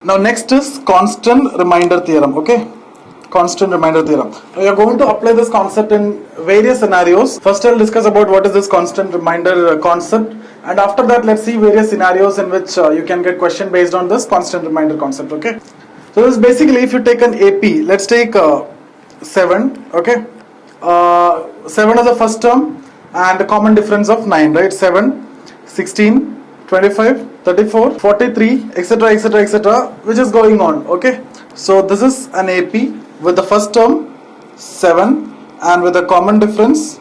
Now next is constant remainder theorem. Okay, constant remainder theorem. We are going to apply this concept in various scenarios. First I'll discuss about what is this constant remainder concept, and after that let's see various scenarios in which you can get question based on this constant remainder concept. Okay, so this is basically, if you take an AP, let's take 7. Okay, 7 is the first term and the common difference of 9, right? 7, 16, 25, 34, 43, etc, etc, etc, which is going on. Okay, so this is an AP with the first term 7 and with a common difference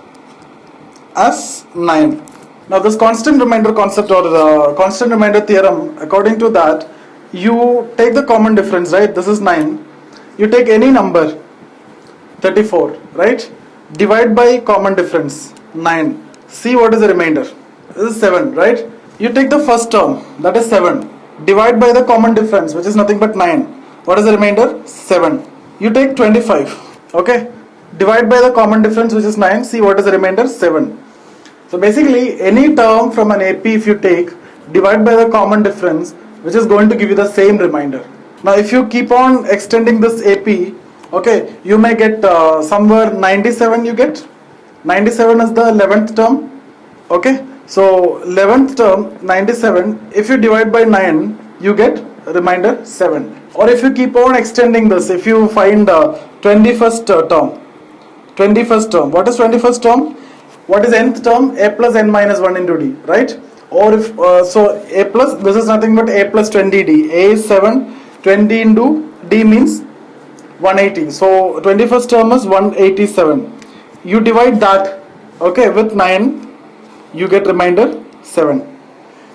as 9. Now this constant remainder concept, or constant remainder theorem, according to that, you take the common difference, right? This is 9. You take any number, 34, right? Divide by common difference 9. See what is the remainder. This is 7, right? You take the first term, that is 7, divide by the common difference, which is nothing but 9. What is the remainder? 7. You take 25, okay, divide by the common difference, which is 9. See what is the remainder? 7. So basically, any term from an AP, if you take, divide by the common difference, which is going to give you the same remainder. Now if you keep on extending this AP, okay, you may get somewhere 97. You get 97 is the 11th term. Okay, so 11th term 97, if you divide by 9, you get remainder 7. Or if you keep on extending this, if you find 21st term, 21st term, what is 21st term? What is nth term? A plus n minus 1 into d, right? Or if so a plus, this is nothing but a plus 20d. A is 7, 20 into d means 180. So 21st term is 187. You divide that, okay, with 9, you get remainder 7.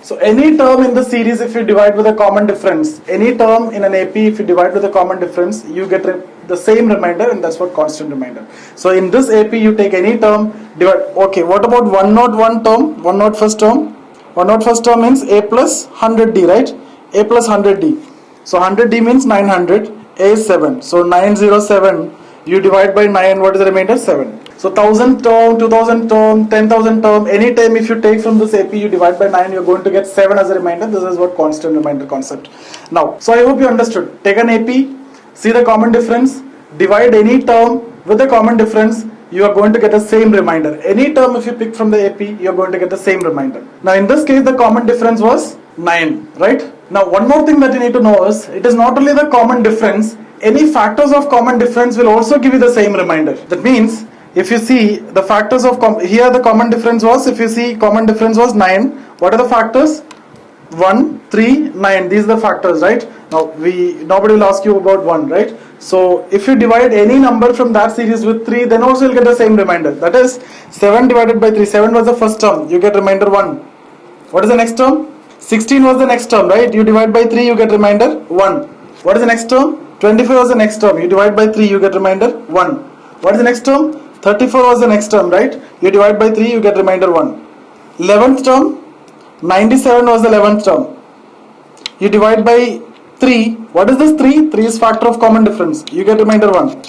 So any term in the series, if you divide with a common difference, any term in an AP, if you divide with a common difference, you get the same remainder, and that's what constant remainder. So in this AP, you take any term, divide. Okay, what about 101 term, 101st term? 101st term means a plus 100d, right? A plus 100d. So 100d means 900. A is 7. So 907, you divide by 9, what is the remainder? 7. So 1000 term, 2000 term, 10,000 term, any time if you take from this AP, you divide by 9, you're going to get 7 as a remainder. This is what constant remainder concept. Now, so I hope you understood. Take an AP, see the common difference, divide any term with the common difference, you are going to get the same remainder. Any term if you pick from the AP, you are going to get the same remainder. Now in this case, the common difference was 9, right? Now one more thing that you need to know is, it is not only the common difference, any factors of common difference will also give you the same remainder. That means, if you see the factors of here the common difference was, if you see common difference was 9, what are the factors? 1, 3, 9, these are the factors, right? Now nobody will ask you about 1, right? So if you divide any number from that series with 3, then also you'll get the same remainder. That is 7 divided by 3, 7 was the first term, you get remainder 1. What is the next term? 16 was the next term, right? You divide by 3, you get remainder 1. What is the next term? 25 was the next term, you divide by 3, you get remainder 1. What is the next term? 34 was the next term, right? You divide by 3, you get remainder 1. 11th term, 97 was the 11th term. You divide by 3. What is this 3? 3 is factor of common difference. You get remainder 1.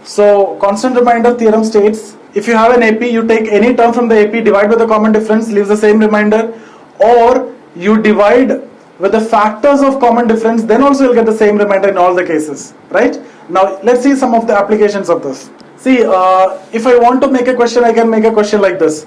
So constant remainder theorem states, if you have an AP, you take any term from the AP, divide with the common difference, leaves the same remainder, or you divide with the factors of common difference, then also you'll get the same remainder in all the cases, right? Now let's see some of the applications of this. See, if I want to make a question, I can make a question like this.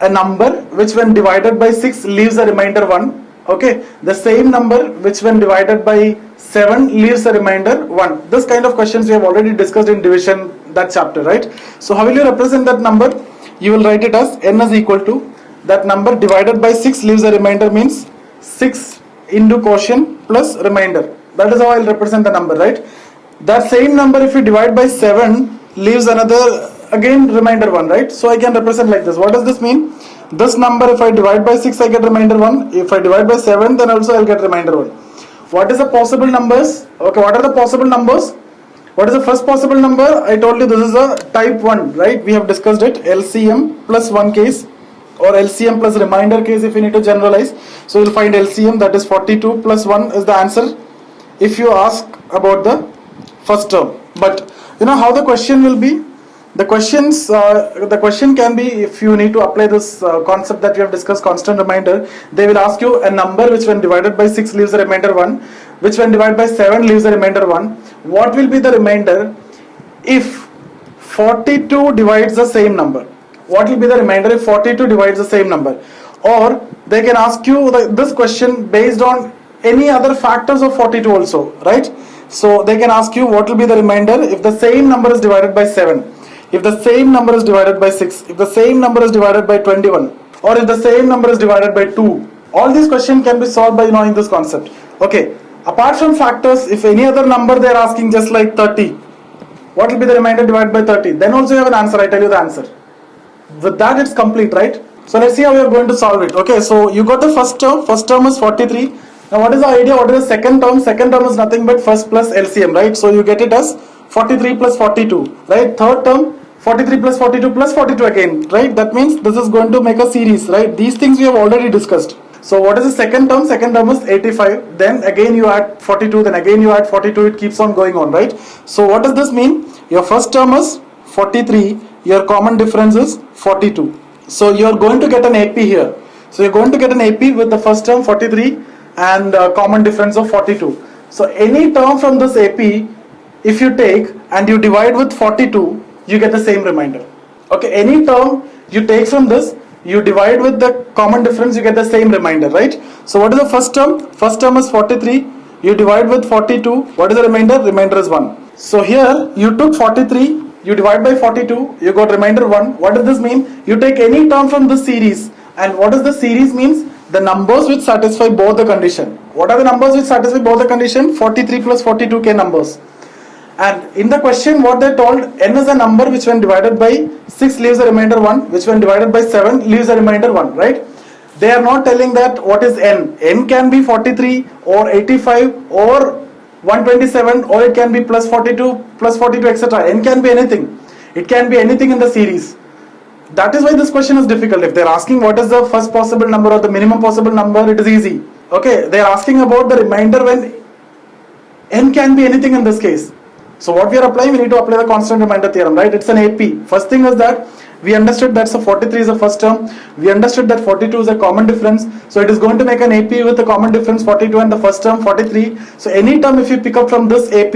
A number which when divided by 6 leaves a remainder 1. Okay, the same number which when divided by 7 leaves a remainder 1. This kind of questions we have already discussed in division, that chapter, right? So how will you represent that number? You will write it as n is equal to, that number divided by 6 leaves a remainder means 6 into quotient plus remainder. That is how I will represent the number, right? That same number if you divide by 7 leaves another, again remainder 1, right? So I can represent like this. What does this mean? This number, if I divide by 6, I get remainder 1. If I divide by 7, then also I'll get remainder 1. What is the possible numbers? Okay, what are the possible numbers? What is the first possible number? I told you this is a type 1, right? We have discussed it. LCM plus 1 case, or LCM plus remainder case if you need to generalize. So you'll find LCM, that is 42 plus 1 is the answer if you ask about the first term. But you know how the question will be? The question can be, if you need to apply this concept that we have discussed, constant remainder, they will ask you a number which when divided by 6 leaves a remainder 1. which when divided by 7 leaves the remainder 1. What will be the remainder if 42 divides the same number? What will be the remainder if 42 divides the same number? Or they can ask you this question based on any other factors of 42 also, right? So they can ask you what will be the remainder if the same number is divided by 7, if the same number is divided by 6, if the same number is divided by 21, or if the same number is divided by 2. All these questions can be solved by knowing this concept. Okay, apart from factors, if any other number they are asking, just like 30, what will be the remainder divided by 30? Then also you have an answer. I tell you the answer. With that it's complete, right? So let's see how we are going to solve it. Okay, so you got the first term is 43. Now what is the idea? What is the second term? Second term is nothing but first plus LCM, right? So you get it as 43 plus 42, right? Third term, 43 plus 42 plus 42 again, right? That means this is going to make a series, right? These things we have already discussed. So what is the second term? Second term is 85. Then again you add 42. Then again you add 42. It keeps on going on, right? So what does this mean? Your first term is 43. Your common difference is 42. So you are going to get an AP here. So you're going to get an AP with the first term 43 and common difference of 42. So any term from this AP, if you take and you divide with 42, you get the same remainder. Okay, any term you take from this, you divide with the common difference, you get the same remainder, right? So what is the first term? First term is 43. You divide with 42. What is the remainder? Remainder is 1. So here you took 43. You divide by 42, you got remainder 1. What does this mean? You take any term from this series, and what does the series means? The numbers which satisfy both the condition. What are the numbers which satisfy both the condition? 43 plus 42k numbers. And in the question what they told, n is a number which when divided by 6 leaves a remainder 1, which when divided by 7 leaves a remainder 1, right? They are not telling that what is n. N can be 43 or 85 or 127, or it can be plus 42, etc. N can be anything. It can be anything in the series. That is why this question is difficult. If they are asking what is the first possible number or the minimum possible number, it is easy. Okay, they are asking about the remainder when n can be anything in this case. So what we are applying, we need to apply the constant remainder theorem, right? It's an AP. First thing is that we understood that 43 is the first term. We understood that 42 is a common difference. So it is going to make an AP with the common difference 42 and the first term 43. So any term if you pick up from this AP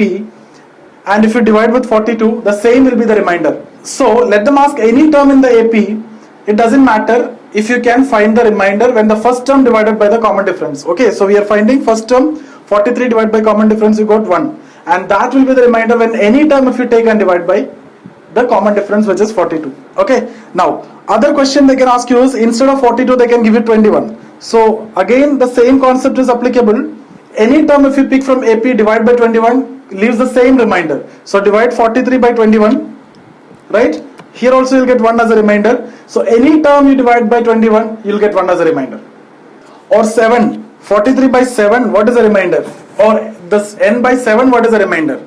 and if you divide with 42, the same will be the remainder. So let them ask any term in the AP. It doesn't matter if you can find the remainder when the first term divided by the common difference. Okay, so we are finding first term 43 divided by common difference, you got 1. And that will be the remainder when any term if you take and divide by the common difference, which is 42. Okay, now other question they can ask you is, instead of 42 they can give you 21. So again the same concept is applicable. Any term if you pick from AP, divide by 21, leaves the same remainder. So divide 43 by 21, right? Here also you'll get 1 as a remainder. So any term you divide by 21, you'll get 1 as a remainder. Or 7, 43 by 7, what is the remainder? Or this n by 7, what is the remainder?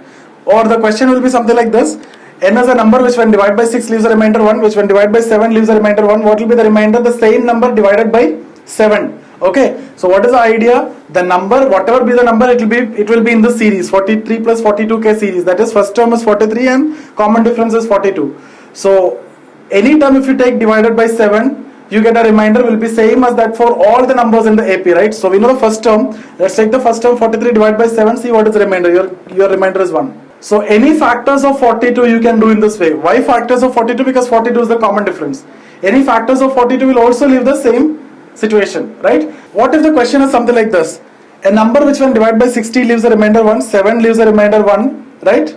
Or the question will be something like this: n is a number which when divided by 6 leaves a remainder 1, which when divided by 7 leaves a remainder 1. What will be the remainder? The same number divided by 7. Okay, so what is the idea? The number, whatever be the number, it will be in this series, 43 plus 42k series. That is, first term is 43 and common difference is 42. So any term if you take divided by 7, you get a remainder will be same as that for all the numbers in the AP, right? So we know the first term. Let's take the first term 43 divided by 7. See what is the remainder. Your remainder is 1. So any factors of 42 you can do in this way. Why factors of 42? Because 42 is the common difference. Any factors of 42 will also leave the same situation, right? What if the question is something like this? A number which when divided by 60 leaves a remainder 1, 7 leaves a remainder 1, right?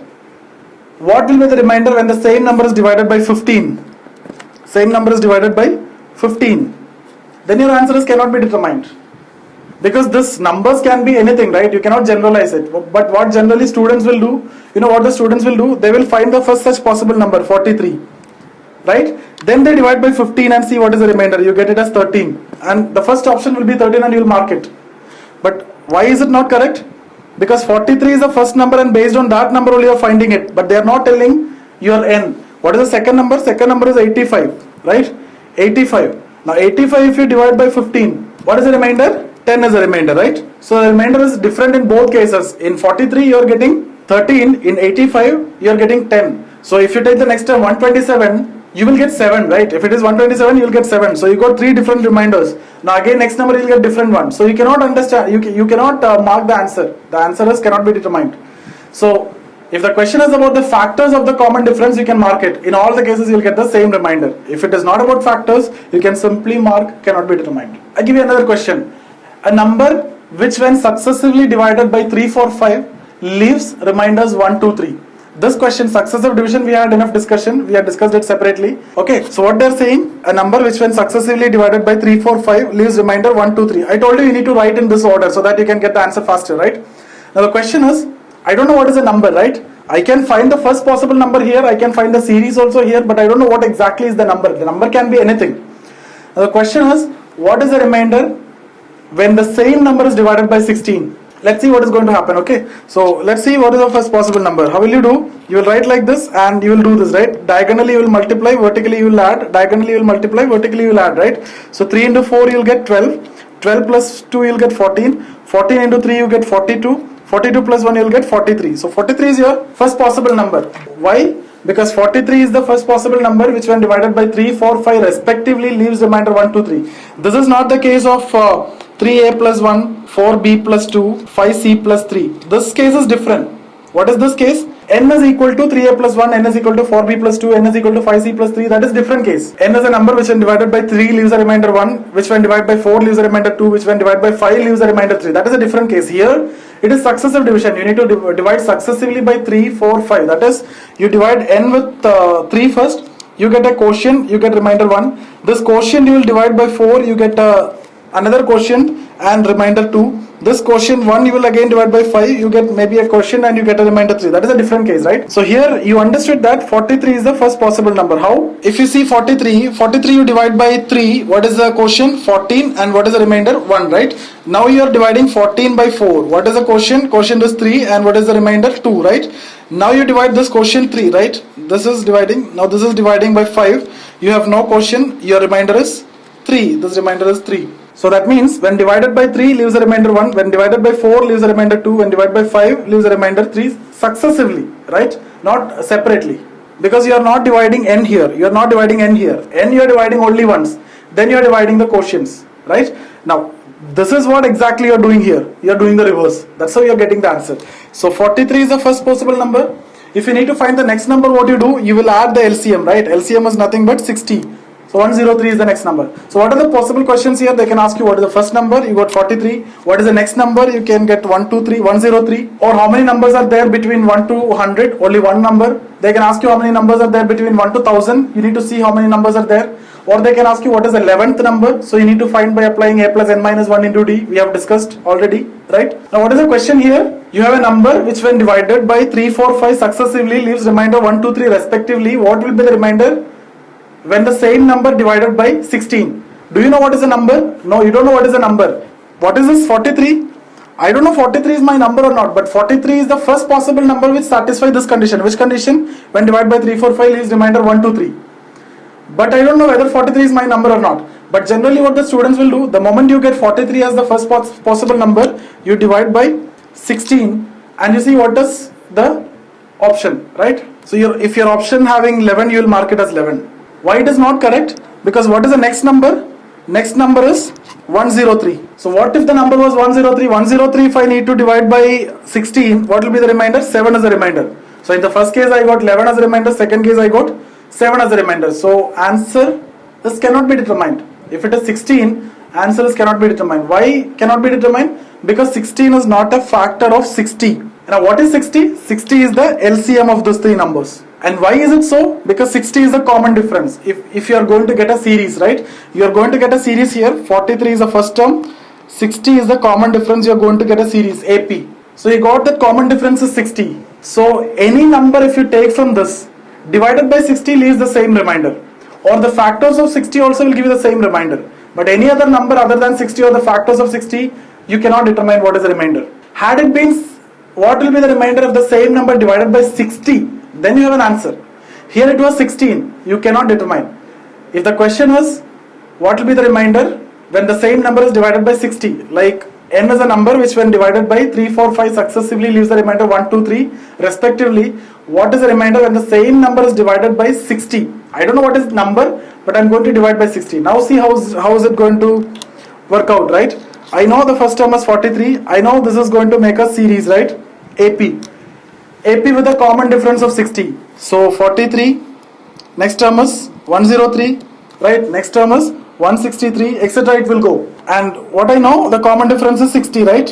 What will be the remainder when the same number is divided by 15? Same number is divided by 15. Then your answers cannot be determined. Because this numbers can be anything, right? You cannot generalize it. But what generally students will do, you know what the students will do? They will find the first such possible number, 43. Right? Then they divide by 15 and see what is the remainder. You get it as 13. And the first option will be 13 and you will mark it. But why is it not correct? Because 43 is the first number and based on that number only you are finding it. But they are not telling your n. What is the second number? Second number is 85. Right? 85. Now 85 if you divide by 15, what is the remainder? 10 is the remainder, right? So the remainder is different in both cases. In 43 you are getting 13, in 85 you are getting 10. So if you take the next term 127, you will get 7, right? If it is 127, you will get 7. So you got 3 different reminders. Now again, next number you will get different one. So you cannot understand, you cannot mark the answer. The answer is cannot be determined. So if the question is about the factors of the common difference, you can mark it. In all the cases, you will get the same reminder. If it is not about factors, you can simply mark cannot be determined. I give you another question. A number which when successively divided by 3, 4, 5 leaves reminders 1, 2, 3. This question, successive division, we had enough discussion. We had discussed it separately. Okay, so what they're saying, a number which when successively divided by 3, 4, 5 leaves remainder 1, 2, 3. I told you need to write in this order so that you can get the answer faster, right? Now the question is, I don't know what is a number, right? I can find the first possible number here. I can find the series also here, but I don't know what exactly is the number. The number can be anything. Now the question is, what is the remainder when the same number is divided by 16? Let's see what is going to happen, okay? So let's see what is the first possible number. How will you do? You will write like this and you will do this, right? Diagonally you will multiply, vertically you will add, diagonally you will multiply, vertically you will add, right? So 3 into 4 you will get 12, 12 plus 2 you will get 14, 14 into 3 you get 42, 42 plus 1 you will get 43. So 43 is your first possible number. Why? Because 43 is the first possible number which when divided by 3, 4, 5 respectively leaves remainder 1, 2, 3. This is not the case of 3a plus 1, 4b plus 2, 5c plus 3. This case is different. What is this case? N is equal to 3a plus 1, n is equal to 4b plus 2, n is equal to 5c plus 3. That is different case. N is a number which when divided by 3 leaves a remainder 1, which when divided by 4 leaves a remainder 2, which when divided by 5 leaves a remainder 3. That is a different case. Here it is successive division. You need to divide successively by 3, 4, 5. That is, you divide n with 3 first, you get a quotient, you get remainder 1. This quotient you will divide by 4, you get another quotient and remainder 2. This quotient 1 you will again divide by 5, you get maybe a quotient and you get a remainder 3. That is a different case, right? So here you understood that 43 is the first possible number. How? If you see 43 you divide by 3, what is the quotient? 14, and what is the remainder? 1, right? Now you are dividing 14 by 4. What is the quotient? Quotient is 3, and what is the remainder? 2, right? Now you divide this quotient 3, right? This is dividing, now this is dividing by 5. You have no quotient, your remainder is 3. This remainder is 3. So that means when divided by 3 leaves a remainder 1, when divided by 4 leaves a remainder 2, when divided by 5 leaves a remainder 3 successively, right? Not separately. Because you are not dividing n here, you are not dividing n here. N you are dividing only once, then you are dividing the quotients, right? Now this is what exactly you are doing here. You are doing the reverse. That's how you are getting the answer. So 43 is the first possible number. If you need to find the next number, what you do? You will add the LCM, right? LCM is nothing but 60. So 103 is the next number. So what are the possible questions here? They can ask you what is the first number, you got 43. What is the next number? You can get 123, 103. Or how many numbers are there between 1 to 100? Only one number. They can ask you how many numbers are there between 1 to 1000. You need to see how many numbers are there. Or they can ask you what is the 11th number. So you need to find by applying a plus n minus 1 into d. We have discussed already, right? Now what is the question here? You have a number which when divided by 3, 4, 5 successively leaves remainder 1, 2, 3 respectively. What will be the remainder when the same number divided by 16? Do you know what is the number? No, you don't know what is the number. What is this 43? I don't know 43 is my number or not, but 43 is the first possible number which satisfies this condition. Which condition? When divided by 3, 4, 5 leaves remainder 1, 2, 3. But I don't know whether 43 is my number or not. But generally what the students will do, the moment you get 43 as the first possible number, you divide by 16 and you see what is the option, right? So if your option having 11, you will mark it as 11. Why it is not correct? Because what is the next number? Next number is 103. So what if the number was 103? 103 if I need to divide by 16, what will be the remainder? 7 as a remainder. So in the first case I got 11 as a remainder, second case I got 7 as a remainder. So answer, this cannot be determined. If it is 16, answer is cannot be determined. Why cannot be determined? Because 16 is not a factor of 60. Now what is 60? 60 is the LCM of those three numbers. And why is it so? Because 60 is the common difference. If you are going to get a series, right? You are going to get a series here. 43 is the first term. 60 is the common difference. You are going to get a series, AP. So you got that common difference is 60. So any number if you take from this, divided by 60 leaves the same remainder. Or the factors of 60 also will give you the same remainder. But any other number other than 60 or the factors of 60, you cannot determine what is the remainder. Had it been, what will be the remainder of the same number divided by 60? Then you have an answer. Here it was 16. You cannot determine. If the question was, what will be the remainder when the same number is divided by 60? Like n is a number which when divided by 3, 4, 5 successively leaves the remainder 1, 2, 3 respectively. What is the remainder when the same number is divided by 60? I don't know what is number, but I'm going to divide by 60. Now see how is it going to work out, right? I know the first term is 43. I know this is going to make a series, right? AP. AP with a common difference of 60. So 43, next term is 103, right? Next term is 163, etc. It will go. And what I know, the common difference is 60, right?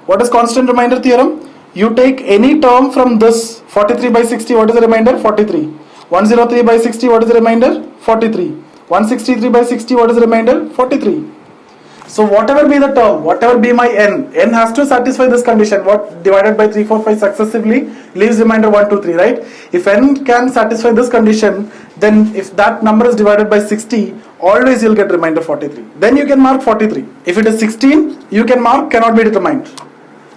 What is constant remainder theorem? You take any term from this 43 by 60, what is the remainder? 43. 103 by 60, what is the remainder? 43. 163 by 60, what is the remainder? 43. So whatever be the term, whatever be my n has to satisfy this condition. What divided by 3, 4, 5 successively leaves remainder 1, 2, 3, right? If n can satisfy this condition, then if that number is divided by 60, always you'll get remainder 43. Then you can mark 43. If it is 16, you can mark cannot be determined.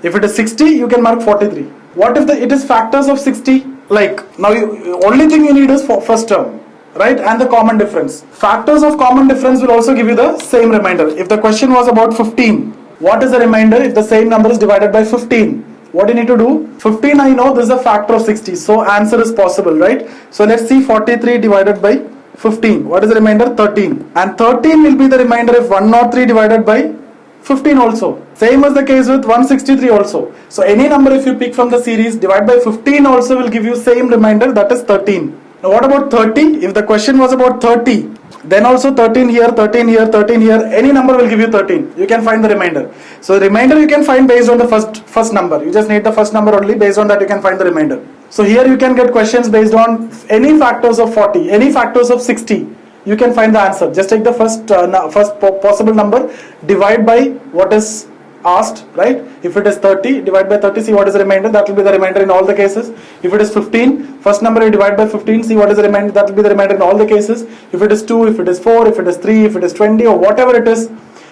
If it is 60, you can mark 43. What if it is factors of 60? Like, now only thing you need is for first term, right? And the common difference. Factors of common difference will also give you the same remainder. If the question was about 15, what is the remainder if the same number is divided by 15? What do you need to do? 15 I know this is a factor of 60. So answer is possible, right? So let's see 43 divided by 15. What is the remainder? 13. And 13 will be the remainder if 103 divided by 15 also. Same as the case with 163 also. So any number if you pick from the series, divide by 15 also will give you same remainder, that is 13. Now what about 30? If the question was about 30, then also 13 here, 13 here, 13 here, any number will give you 13. You can find the remainder. So the remainder you can find based on the first number. You just need the first number only, based on that you can find the remainder. So here you can get questions based on any factors of 40, any factors of 60. You can find the answer. Just take the first possible number, divide by what is asked, right? If it is 30, divide by 30, see what is the remainder, that will be the remainder in all the cases. If it is 15, first number you divide by 15, see what is the remainder, that will be the remainder in all the cases. If it is 2, if it is 4, if it is 3, if it is 20 or whatever it is,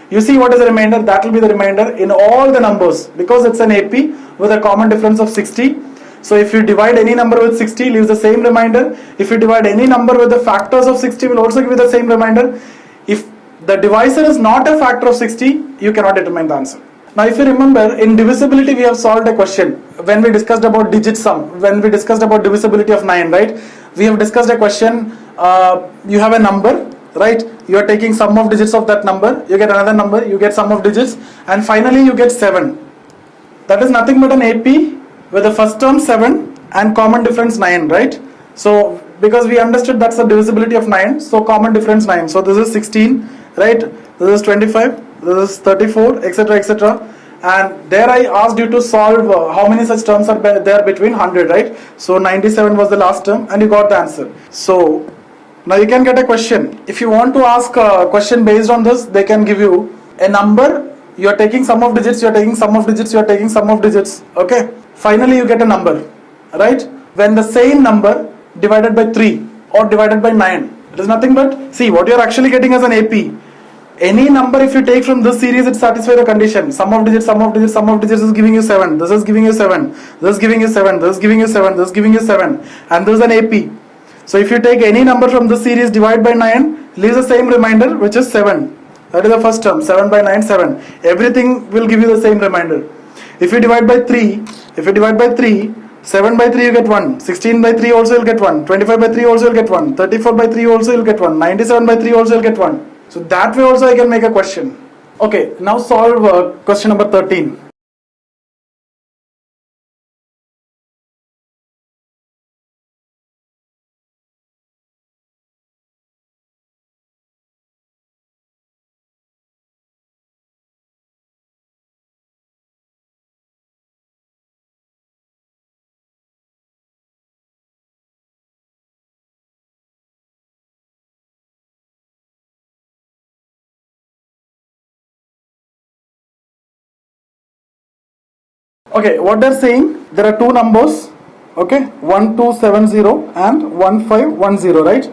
you see what is the remainder, that will be the remainder in all the numbers, because it's an AP with a common difference of 60. So if you divide any number with 60, leaves the same remainder. If you divide any number with the factors of 60, will also give you the same remainder. If the divisor is not a factor of 60, you cannot determine the answer. Now if you remember, in divisibility we have solved a question when we discussed about digit sum, when we discussed about divisibility of 9, right? We have discussed a question, you have a number, right? You are taking sum of digits of that number, you get another number, you get sum of digits, and finally you get 7. That is nothing but an AP with the first term 7 and common difference 9, right? So because we understood that's the divisibility of 9, so common difference 9. So this is 16, right? This is 25, this is 34, etc., etc. And there I asked you to solve how many such terms are there between 100, right? So 97 was the last term and you got the answer. So now you can get a question. If you want to ask a question based on this, they can give you a number, you are taking sum of digits, you are taking sum of digits, you are taking sum of digits, okay? Finally you get a number, right? When the same number divided by 3 or divided by 9, it is nothing but, see what you are actually getting as an AP. Any number if you take from this series, it satisfies the condition. Sum of digits, sum of digits, sum of digits is giving you 7. This is giving you 7. This is giving you 7. This is giving you 7. This is giving you 7. And this is an AP. So if you take any number from this series, divide by 9, leaves the same remainder, which is 7. That is the first term. 7 by 9, 7. Everything will give you the same remainder. If you divide by 3, 7 by 3 you get 1, 16 by 3 also you'll get 1, 25 by 3 also you'll get 1, 34 by 3 also you'll get 1, 97 by 3 also you'll get 1. So that way also I can make a question. Okay, now solve question number 13. Okay, what they're saying, there are two numbers, okay, 1270 and 1510, right?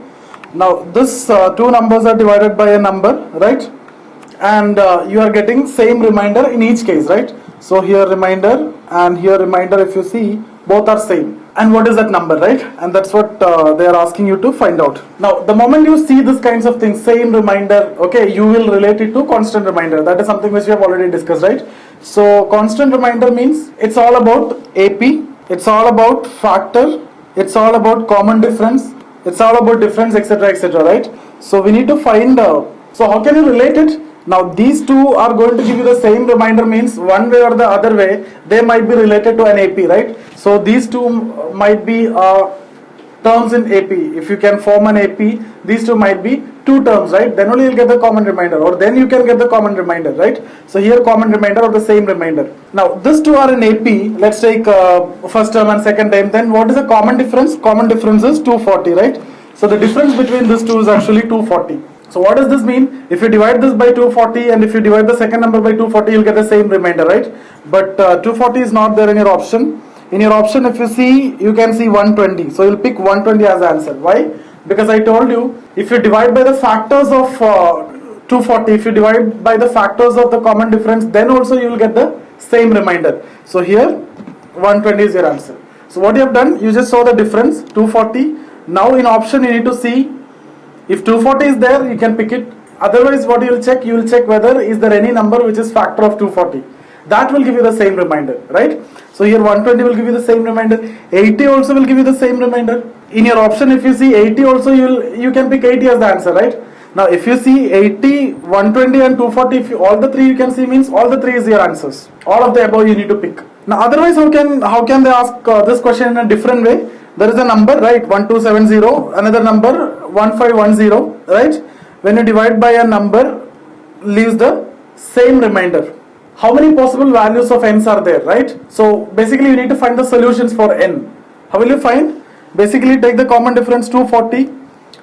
Now this two numbers are divided by a number, right? And you are getting same remainder in each case, right? So here remainder and here remainder, if you see, both are same. And what is that number, right? And that's what they are asking you to find out. Now the moment you see this kinds of things, same remainder, okay, you will relate it to constant remainder. That is something which we have already discussed, right? So constant remainder means it's all about AP, it's all about factor, it's all about common difference, It's all about difference, etc., etc., right? So we need to find, so how can you relate it? Now these two are going to give you the same remainder, means one way or the other way, they might be related to an AP, right? So these two might be terms in AP. If you can form an AP, these two might be two terms, right? Then only you'll get the common remainder, or then you can get the common remainder, right? So here common remainder or the same remainder. Now these two are in AP. Let's take first term and second term. Then what is the common difference? Common difference is 240, right? So the difference between these two is actually 240. So what does this mean? If you divide this by 240 and if you divide the second number by 240, you'll get the same remainder, right? But 240 is not there in your option. In your option, if you see, you can see 120. So you'll pick 120 as the answer. Why? Because I told you, if you divide by the factors of 240, if you divide by the factors of the common difference, then also you will get the same remainder. So here, 120 is your answer. So what you have done, you just saw the difference, 240. Now in option, you need to see, if 240 is there, you can pick it. Otherwise, what you will check? You will check whether is there any number which is factor of 240. That will give you the same remainder, right? So here 120 will give you the same remainder. 80 also will give you the same remainder. In your option, if you see 80 also, you can pick 80 as the answer, right? Now if you see 80, 120 and 240, if you, all the three you can see, means all the three is your answers. All of the above you need to pick. Now otherwise, how can they ask this question in a different way? There is a number, right? 1270, another number 1510, right? When you divide by a number, leaves the same remainder. How many possible values of n's are there, right? So basically you need to find the solutions for n. How will you find? Basically take the common difference 240.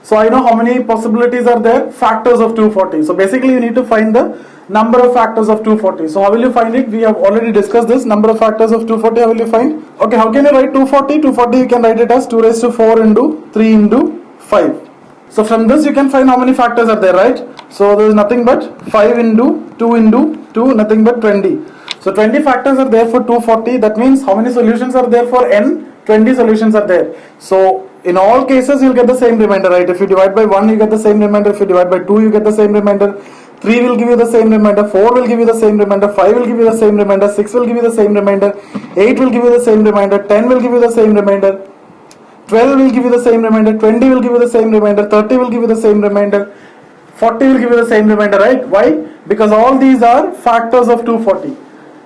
So I know how many possibilities are there, factors of 240. So basically you need to find the number of factors of 240. So how will you find it? We have already discussed this, number of factors of 240, how will you find? Okay, how can you write 240? 240 you can write it as 2 raised to 4 into 3 into 5. So from this you can find how many factors are there, right? So there is nothing but 5 into 2 into 2, nothing but 20. So 20 factors are there for 240. That means how many solutions are there for n? 20 solutions are there. So in all cases you will get the same remainder, right? If you divide by 1 you get the same remainder. If you divide by 2 you get the same remainder. 3 will give you the same remainder. 4 will give you the same remainder. 5 will give you the same remainder. 6 will give you the same remainder. 8 will give you the same remainder. 10 will give you the same remainder. 12 will give you the same remainder. 20 will give you the same remainder. 30 will give you the same remainder. 40 will give you the same remainder, right? Why? Because all these are factors of 240.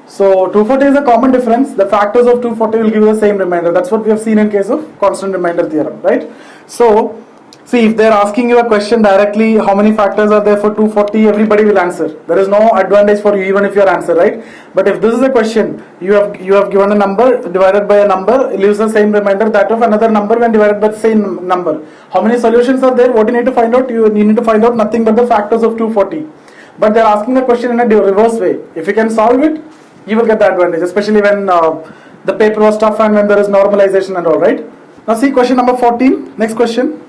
So 240 is a common difference. The factors of 240 will give you the same remainder. That's what we have seen in case of constant remainder theorem, right? So see, if they are asking you a question directly, how many factors are there for 240, everybody will answer. There is no advantage for you even if you answer, right? But if this is a question, you have given a number divided by a number, it leaves the same remainder, that of another number when divided by the same number. How many solutions are there? What you need to find out? You need to find out nothing but the factors of 240. But they are asking the question in a reverse way. If you can solve it, you will get the advantage, especially when the paper was tough and when there is normalization and all, right? Now see question number 14. Next question.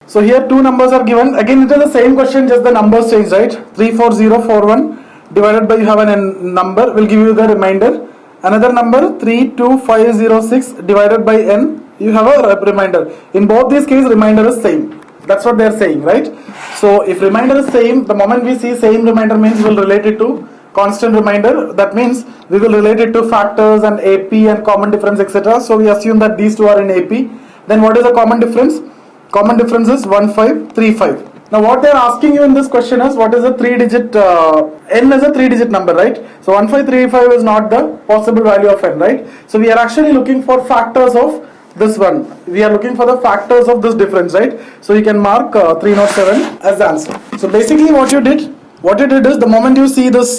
So here two numbers are given. Again it is the same question, just the numbers change, right? 34041 divided by, you have a number, will give you the remainder. Another number 32506 divided by n, you have a remainder. In both these cases remainder is same. That's what they are saying, right? So if remainder is same, the moment we see same remainder means we will relate it to constant remainder. That means we will relate it to factors and AP and common difference, etc. So we assume that these two are in AP. Then what is the common difference? Common difference is 1535. Now what they are asking you in this question is, what is a 3-digit, n is a 3-digit number, right? So 1535 is not the possible value of n, right? So we are actually looking for factors of this one. We are looking for the factors of this difference, right? So you can mark 307 as the answer. So basically what you did is, the moment you see this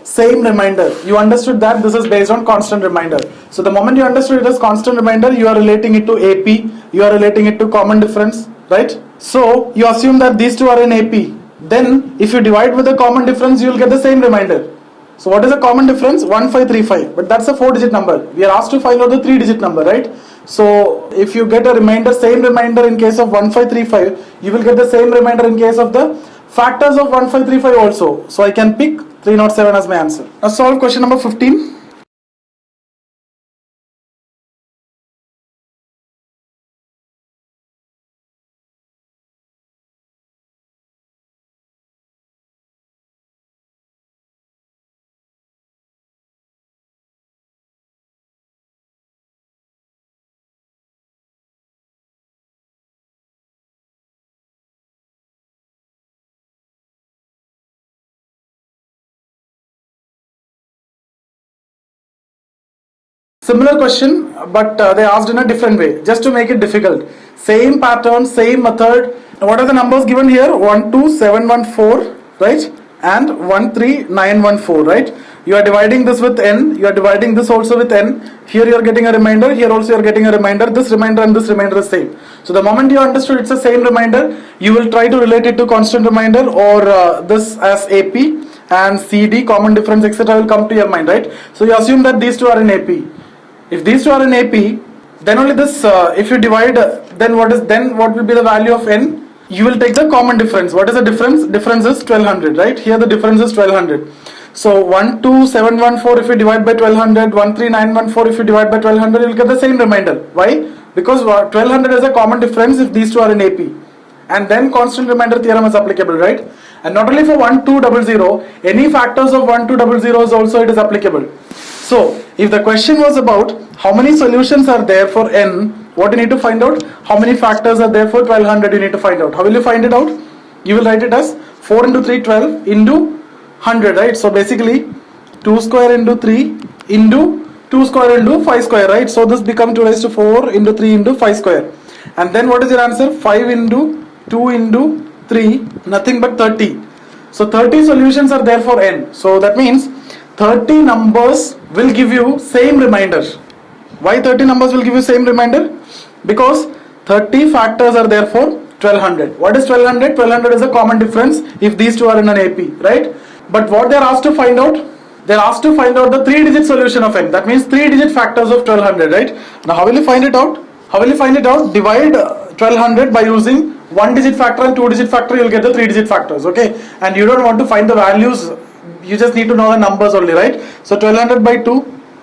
same remainder, you understood that this is based on constant remainder. So the moment you understood it as constant remainder, you are relating it to AP, you are relating it to common difference, right? So you assume that these two are in AP. Then if you divide with the common difference, you will get the same remainder. So what is the common difference? 1535. But that's a 4-digit number. We are asked to find out the 3-digit number, right? So if you get a remainder, same remainder in case of 1535, you will get the same remainder in case of the factors of 1535 also. So I can pick 307 as my answer. Now solve question number 15. Similar question, but they asked in a different way, just to make it difficult. Same pattern, same method. What are the numbers given here? 12714, right? And 13914, right? You are dividing this with n, you are dividing this also with n. Here you are getting a remainder, here also you are getting a remainder. This remainder and this remainder is same. So the moment you understood it's the same remainder, you will try to relate it to constant remainder or this as AP and CD, common difference, etc. will come to your mind, right? So you assume that these two are in AP. If these two are in AP, then only this, if you divide, then what will be the value of n? You will take the common difference. What is the difference? Difference is 1200, right? Here the difference is 1200. So 12714 if you divide by 1200, 13914 if you divide by 1200, you will get the same remainder. Why? Because 1200 is a common difference if these two are in AP. And then constant remainder theorem is applicable, right? And not only for 1200, any factors of 1200 is also it is applicable. So, if the question was about how many solutions are there for n, what you need to find out? How many factors are there for 1200 you need to find out. How will you find it out? You will write it as 4 into 3, 12 into 100, right? So, basically 2 square into 3 into 2 square into 5 square, right? So, this becomes 2 raised to 4 into 3 into 5 square. And then what is your answer? 5 into 2 into 3, nothing but 30. So, 30 solutions are there for n. So, that means 30 numbers will give you same remainder. Why 30 numbers will give you same remainder? Because 30 factors are there for 1200. What is 1200? 1200 is a common difference if these two are in an AP, right? But what they are asked to find out? They are asked to find out the 3-digit solution of n. That means 3-digit factors of 1200, right? Now how will you find it out? How will you find it out? Divide 1200 by using 1-digit factor and 2-digit factor, you will get the 3-digit factors, okay? And you don't want to find the values, you just need to know the numbers only, right? So 1200 by 2,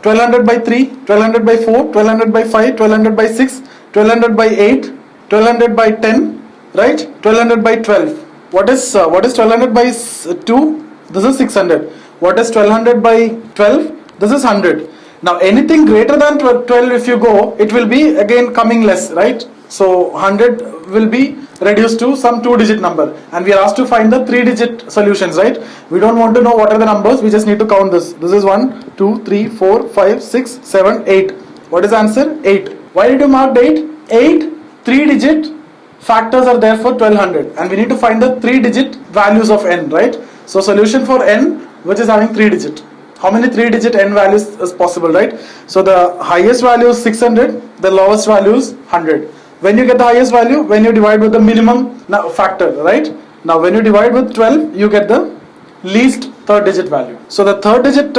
1200 by 3, 1200 by 4, 1200 by 5, 1200 by 6, 1200 by 8, 1200 by 10, right? 1200 by 12. What is 1200 by 2? This is 600. What is 1200 by 12? This is 100. Now anything greater than 12 if you go, it will be again coming less, right? So 100 will be reduced to some 2-digit number, and we are asked to find the 3-digit solutions, right? We don't want to know what are the numbers, we just need to count this. This is 1, 2, 3, 4, 5, 6, 7, 8. What is the answer? 8. Why did you mark 8? 8 3-digit factors are there for 1200, and we need to find the 3-digit values of n, right? So solution for n which is having 3-digit. How many 3-digit n values is possible, right? So the highest value is 600, the lowest value is 100. When you get the highest value, when you divide with the minimum factor, right? Now when you divide with 12, you get the least 3rd-digit value. So the 3rd-digit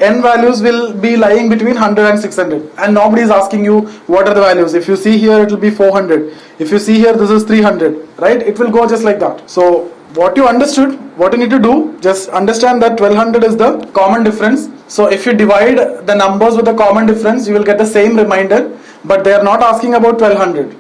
n values will be lying between 100 and 600, and nobody is asking you what are the values. If you see here, it will be 400. If you see here, this is 300, right? It will go just like that. So what you understood, what you need to do, just understand that 1200 is the common difference. So if you divide the numbers with the common difference, you will get the same remainder. But they are not asking about 1200.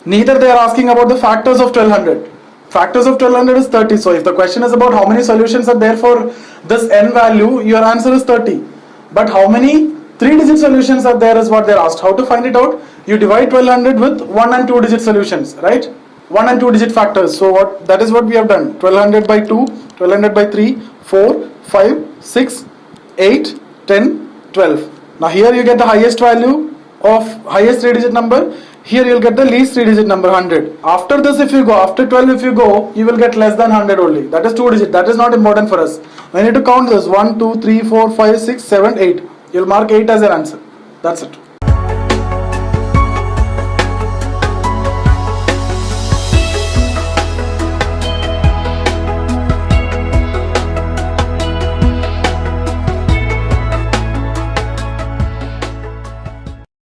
Neither they are asking about the factors of 1200. Factors of 1200 is 30. So if the question is about how many solutions are there for this n value, your answer is 30. But how many 3-digit solutions are there is what they are asked. How to find it out? You divide 1200 with 1 and 2-digit solutions, right? 1 and 2-digit factors. So that is what we have done. 1200 by 2, 1200 by 3, 4, 5, 6, 8, 10, 12. Now here you get the highest value of highest 3-digit number. Here you will get the least 3-digit number, 100. After this, if you go, after 12 if you go, you will get less than 100 only. That is 2-digit. That is not important for us. We need to count this. 1, 2, 3, 4, 5, 6, 7, 8. You will mark 8 as your answer. That's it.